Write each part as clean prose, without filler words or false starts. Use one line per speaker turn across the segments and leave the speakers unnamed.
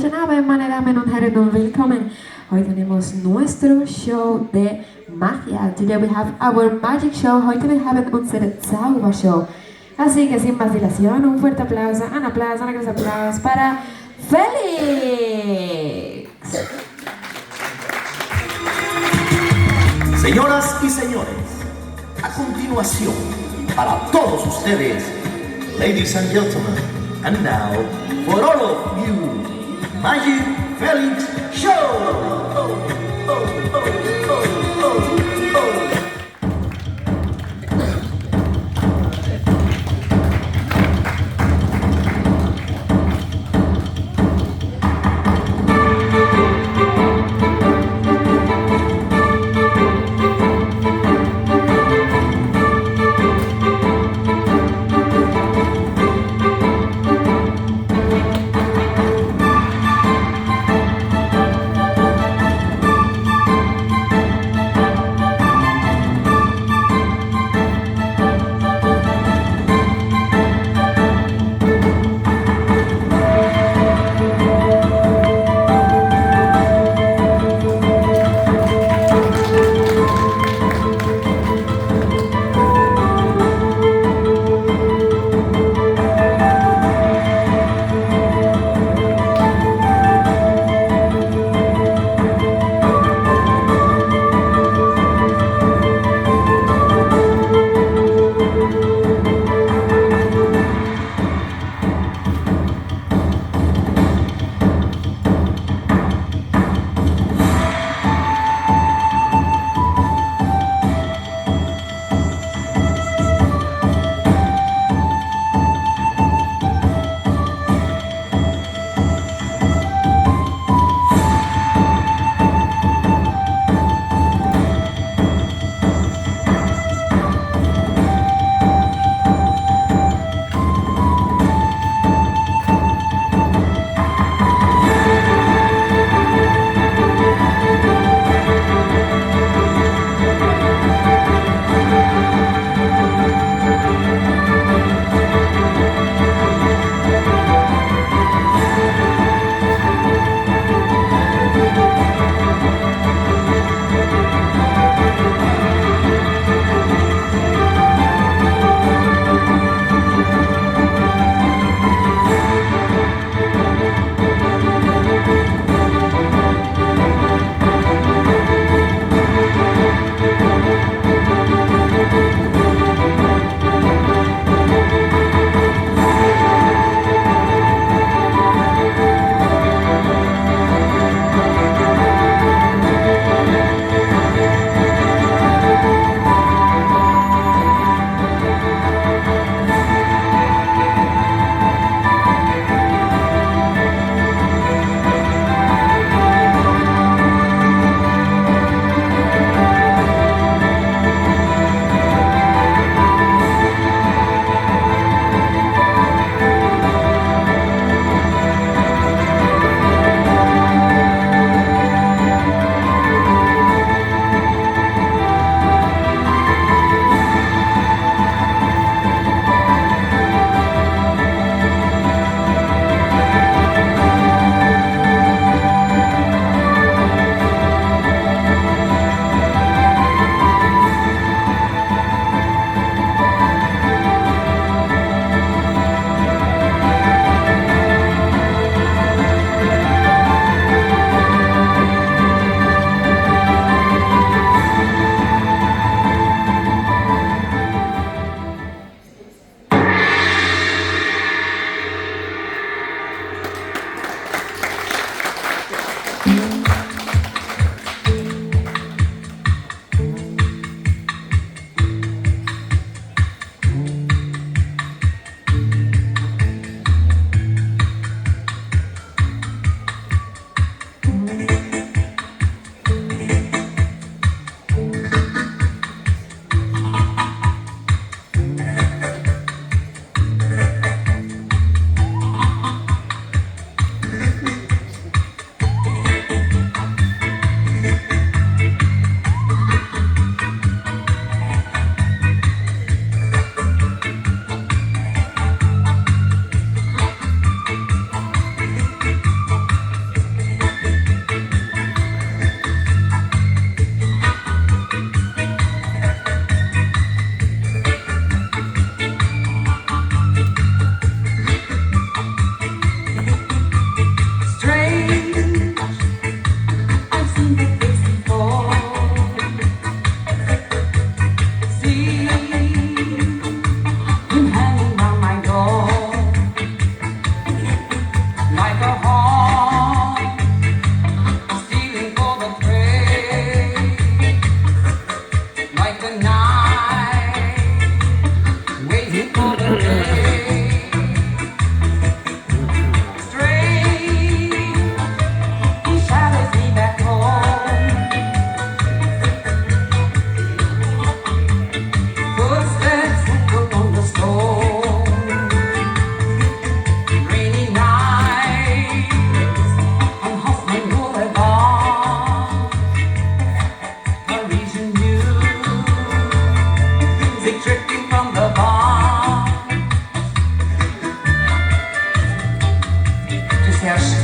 Guten Abend, meine Damen und Herren, und willkommen. Hoy tenemos nuestro show de magia. Today we have our magic show. Heute wir haben unsere Zaubershow. Así que sin más dilación, un fuerte aplauso, un gran aplauso para Felix.
Señoras y señores, a continuación, para todos ustedes, ladies and gentlemen, and now, for all of you, Magic Felix Show!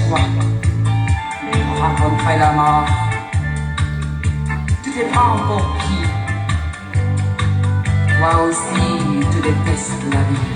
toi. Raconterai la mort. Tu te prends pour qui? Toi aussi, tu détestes la vie.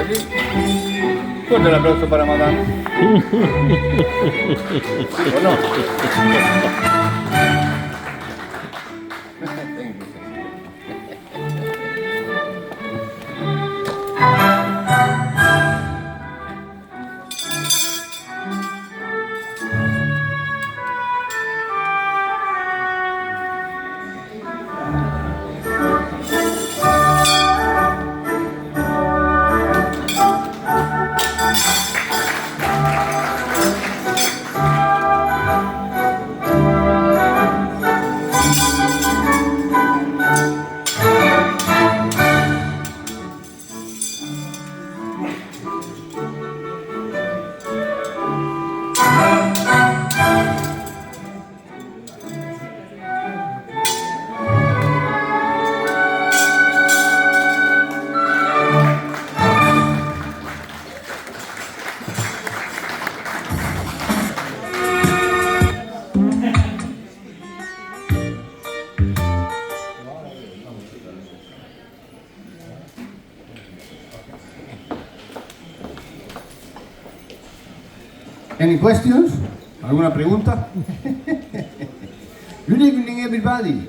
allí. Fuerte el aplauso para Madame. ¿O no?
Any questions? ¿Alguna pregunta? Good evening, everybody.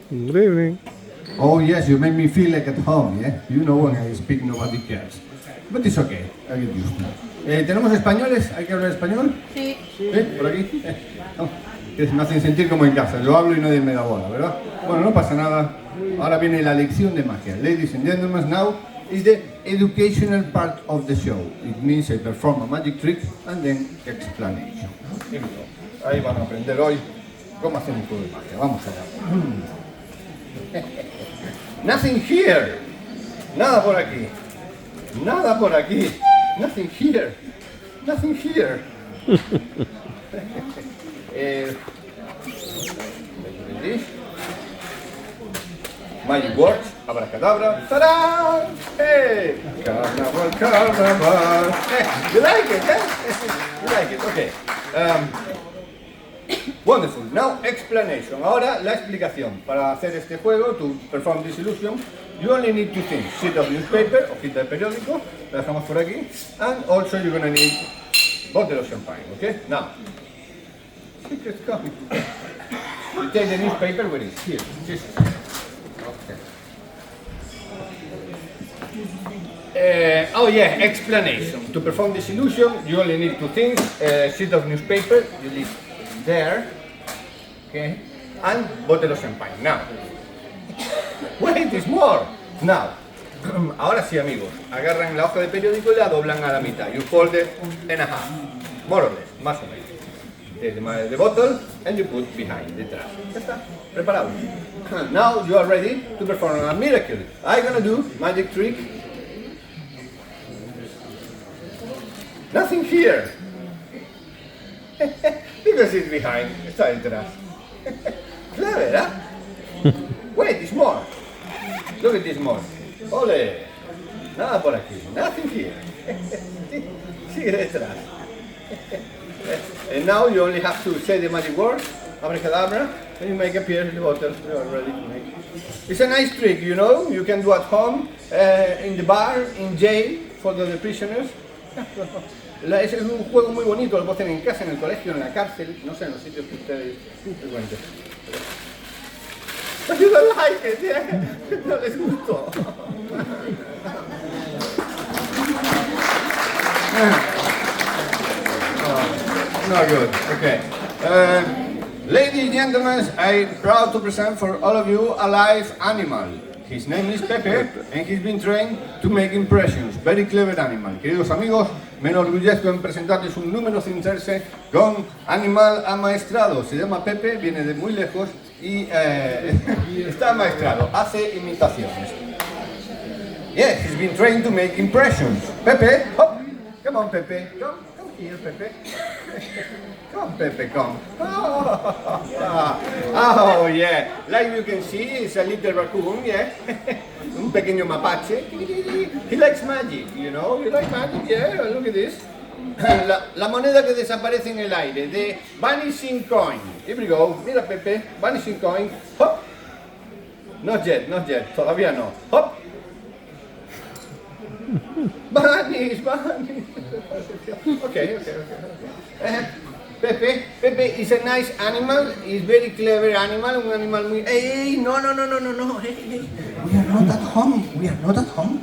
Good evening.
Oh yes, you make me feel like at home, yeah? You know when I speak nobody cares. But it's okay, I get used to it. ¿Tenemos españoles? ¿Hay que hablar español?
Sí.
¿Sí? ¿Por aquí? No. Que me hacen sentir como en casa. Yo hablo y nadie me da bola, ¿verdad? Bueno, no pasa nada. Ahora viene la lección de magia. Ladies and gentlemen, now is the educational part of the show. It means I perform a magic trick and then explanation. Here we go. Ahí van a aprender hoy cómo hacer un juego de magia. Vamos allá. Nothing here. Nada por aquí. Nada por aquí. Nothing here. Nothing here. Magic words, abracadabra, ta-da! Hey! Carnaval, carnaval! Hey, you like it, eh? You like it, okay. Wonderful. Now, explanation. Ahora, la explicación. Para hacer este juego, to perform this illusion, you only need two things. Sheet of newspaper, hojita de periódico, la dejamos por aquí, and also you're gonna need bottle of champagne, okay? Now, secret's coming. You take the newspaper, where is it? Here. This. Oh yeah, explanation. To perform this illusion, you only need two things. Sheet of newspaper, you leave there, okay, and bottle of champagne. Now, wait, there's more. Now, ahora sí amigos, agarran la hoja de periódico y la doblan a la mitad. You fold it in a half, more or less, más o menos. Take the bottle and you put behind, detrás. Ya está, preparado. Now you are ready to perform a miracle. I'm gonna do magic trick. Nothing here. Because it's behind, está detrás. Clever, huh? Wait, it's more. Look at this more. Ole. Nada por aquí. Nothing here. Sigue detrás. And now you only have to say the magic word, abracadabra, and you make appear the bottle. You are ready to make. It's a nice trick, you know. You can do at home, in the bar, in jail, for the prisoners. Es un juego muy bonito, lo pueden hacer en casa, en el colegio, en la cárcel, no sé, en los sitios que ustedes frecuenten. But you don't like it, yeah? No les gustó. No good, okay. Ladies and gentlemen, I'm proud to present for all of you a live animal. His name is Pepe, and he's been trained to make impressions. Very clever animal. Queridos amigos, me enorgullezco en presentarles un número sin serse con animal amaestrado. Se llama Pepe, viene de muy lejos y está amaestrado, hace imitaciones. Yes, he's been trained to make impressions. Pepe, hop, come on Pepe, come here Pepe. Come Pepe, come. Oh yeah, like you can see, it's a little raccoon, yeah. Un pequeño mapache. He likes magic, you know. You like magic, yeah. Look at this. La moneda que desaparece en el aire, the vanishing coin. Here we go. Mira Pepe, vanishing coin. Hop. Not yet, todavía no. Hop. Bunnies. Okay. Pepe is a nice animal. He's very clever animal. Un animal muy... Hey, no. Hey. We are not at home.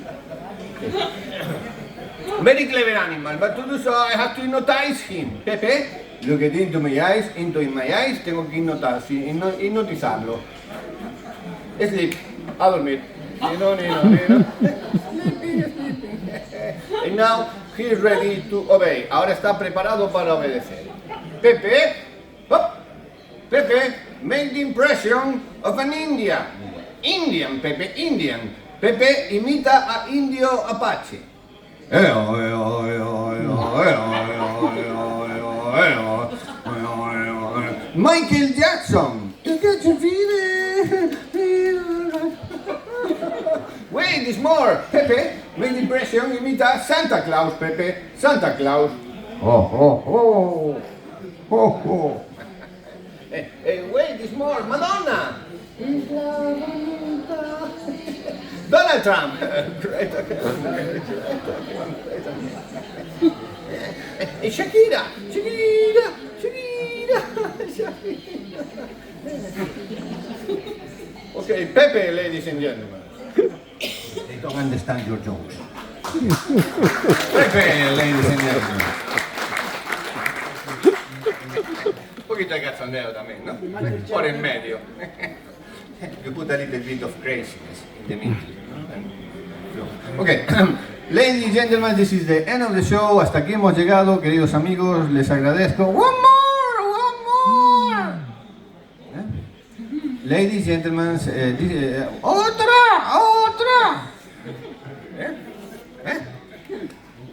Very clever animal, but to do so I have to hypnotize him. Pepe, look at into my eyes. Tengo que hipnotizarlo. Sleep, a dormir. Nino. And now he is ready to obey. Ahora está preparado para obedecer. Pepe, make the impression of an Indian. Indian. Pepe imita a indio Apache. Michael Jackson. Wait, there's more. Pepe, make the impression imita Santa Claus, Pepe. Santa Claus. Oh. Wait, there's more. Madonna. Donald Trump. Shakira. Okay, Pepe, ladies and gentlemen. They don't understand your jokes. Pepe, ladies and gentlemen. Un poquito de cachondeo también, ¿no? Por en medio. You put a little bit of craziness in the middle. Okay, ladies and gentlemen, this is the end of the show. Hasta aquí hemos llegado, queridos amigos. Les agradezco. One more. Ladies and gentlemen, otra.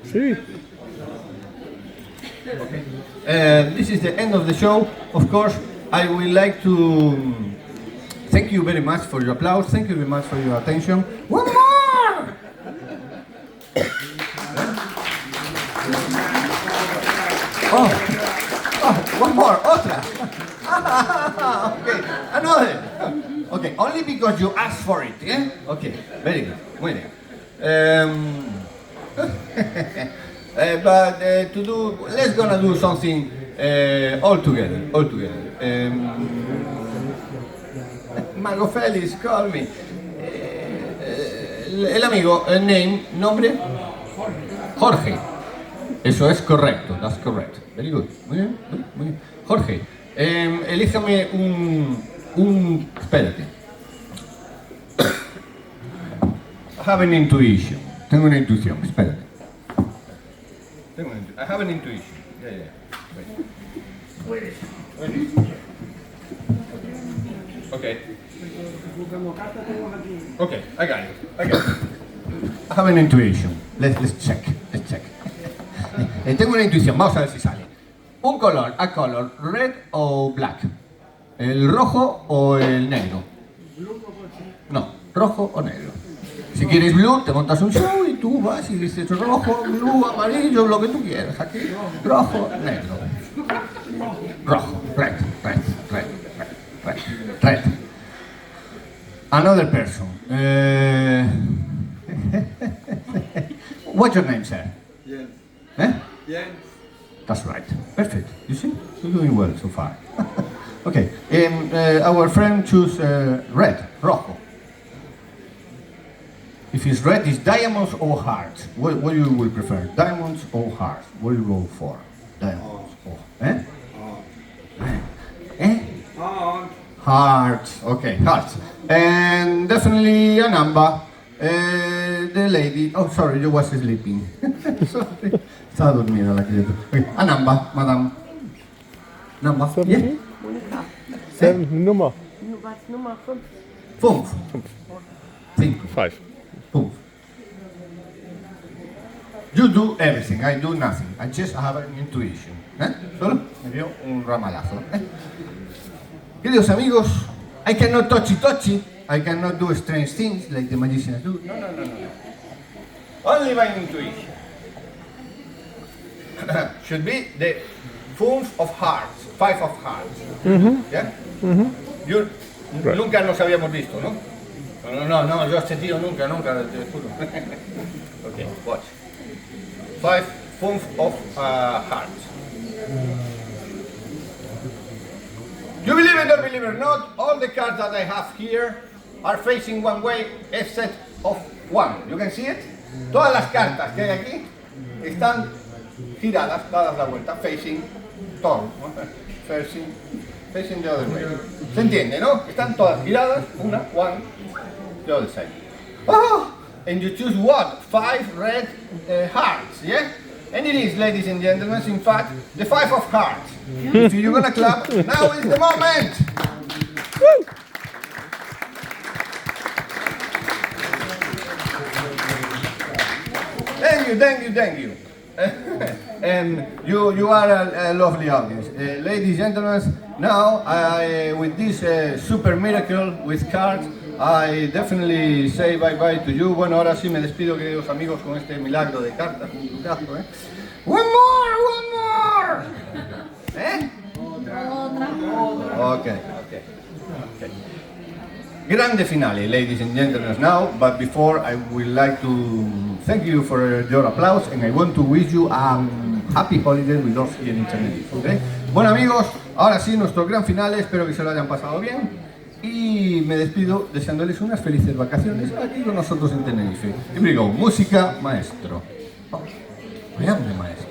Sí.
Okay. This is the end of the show. Of course, I would like to thank you very much for your applause. Thank you very much for your attention. One more! One more, otra. Okay, another. Okay, only because you asked for it, yeah? Okay, very good. Let's gonna do something all together. Mago Felix, call me. El amigo, el name, nombre? Jorge. Eso es correcto, that's correct. Very good. Muy bien. Jorge, elíjame espérate. I have an intuition. Tengo una intuición, espérate. I have an intuition. Yeah. Wait. Okay, I got it. I have an intuition. Let's check. Tengo una intuición, vamos a ver si sale. Un color, a color, red o black. ¿El rojo o el negro? No, rojo o negro. Si quieres blue, te montas un show y tú vas y dices rojo, blue, amarillo, lo que tú quieras. Aquí, rojo, negro. Rojo, red. Another person. What's your name, sir?
Jens.
Jens. That's right. Perfect. You see? You're doing well so far. Okay. Our friend choose red, rojo. If it's red, it's diamonds or hearts. What you will prefer? Diamonds or hearts? What do you go for? Diamonds or Hearts. Okay, hearts. And definitely a number. The lady. Oh, sorry, you was sleeping. Sorry. Estaba dormida la criatura. Okay. A number, madam. Number. Yeah.
Nummer.
Was Nummer 5?
5.
5.
5. You do everything, I do nothing. I just have an intuition. Solo me dio un ramalazo. Queridos amigos, I cannot touchy. I cannot do strange things like the magicians do. No. Only my intuition. Should be the 5 of hearts. 5 of hearts. Yeah? You, nunca nos habíamos visto, ¿no? No, yo a este tío nunca, te juro. Okay, watch. 5 of hearts. You believe it or believe it or not, all the cards that I have here are facing one way except of one. You can see it? Todas las cartas que hay aquí están giradas, dadas la vuelta, facing todo, ¿no? Facing the other way. ¿Se entiende, no? Están todas giradas, one, the other side. Oh, and you choose what? 5 red hearts, yeah? And it is, ladies and gentlemen, in fact, the 5 of hearts. If you're gonna clap, now is the moment! Woo! Thank you. And you are a lovely audience. Ladies and gentlemen, now with this super miracle with cards, I definitely say bye-bye to you. Bueno, ahora sí me despido, queridos amigos, con este milagro de cartas. One more! Okay. Grande finale, ladies and gentlemen, now, but before I would like to thank you for your applause and I want to wish you a happy holiday with us here in Tenerife, okay? Bueno amigos, ahora sí, nuestro gran final, espero que se lo hayan pasado bien y me despido deseándoles unas felices vacaciones aquí con nosotros en Tenerife. Here we go, música, maestro. Grande maestro.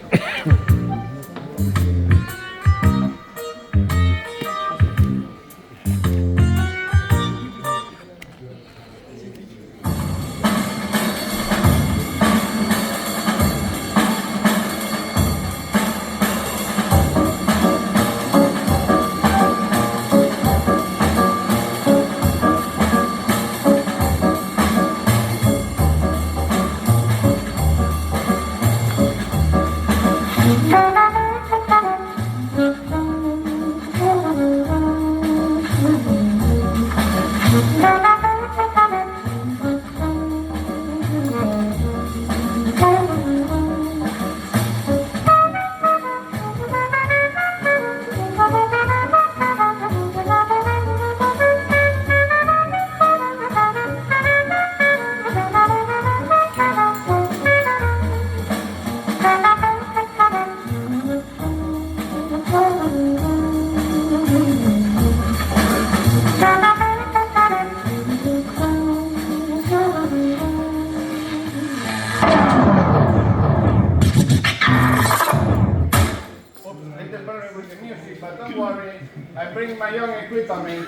I bring my young equipment.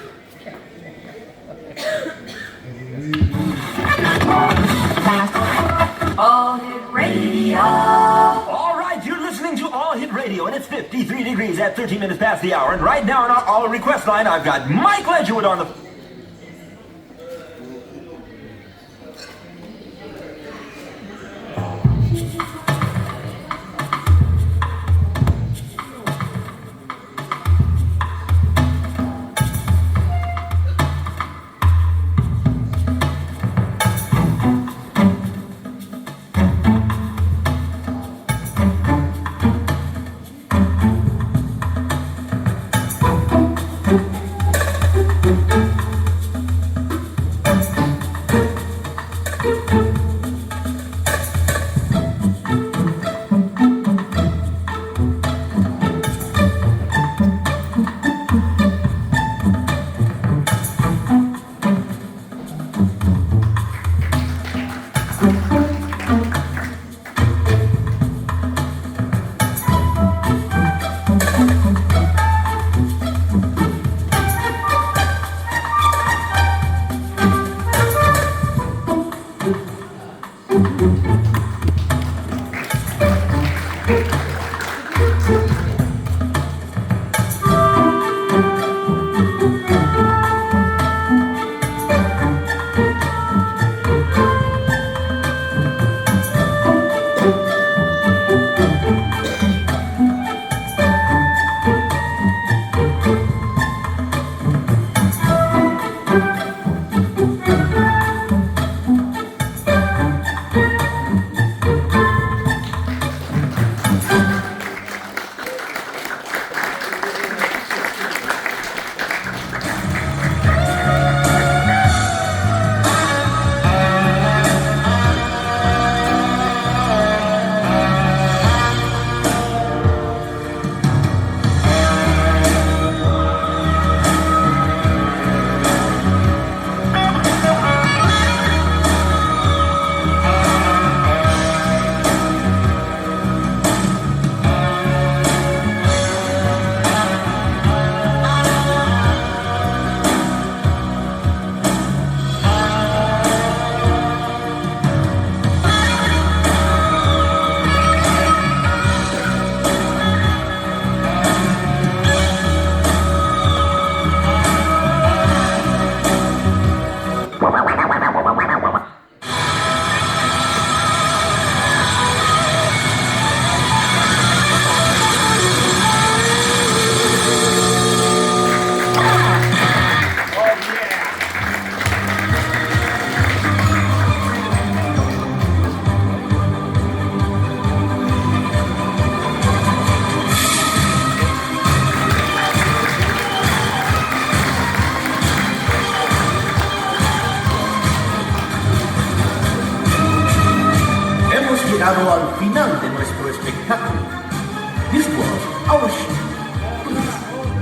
All Hit Radio. All right, you're listening to All Hit Radio, and it's 53 degrees at 13 minutes past the hour. And right now on our All Request line, I've got Mike Ledgerwood on the...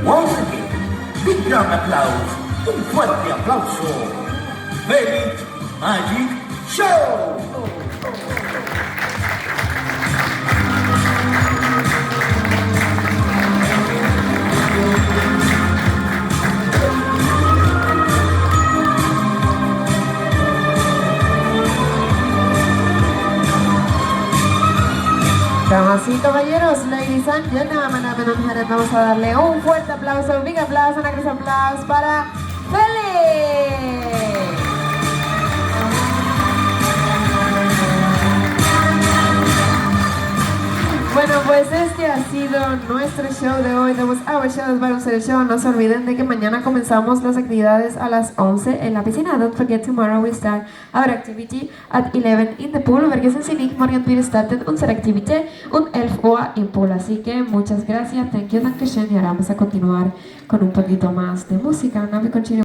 Once again, big round applause, un fuerte aplauso. Felix Magic Show.
Damas y caballeros, ladies and gentlemen, vamos a darle un fuerte aplauso, un big aplauso, una gran aplauso para Felix. Bueno, pues este ha sido nuestro show de hoy. That was our show, that was our show. No se olviden de que mañana comenzamos las actividades a las 11 en la piscina. Don't forget, tomorrow we start our activity at 11 in the pool. Vergessen Sie nicht, morgen wir starten unsere Aktivität um 11 Uhr im pool. Así que muchas gracias, thank you, danke schön. Y ahora vamos a continuar con un poquito más de música. Now we continue.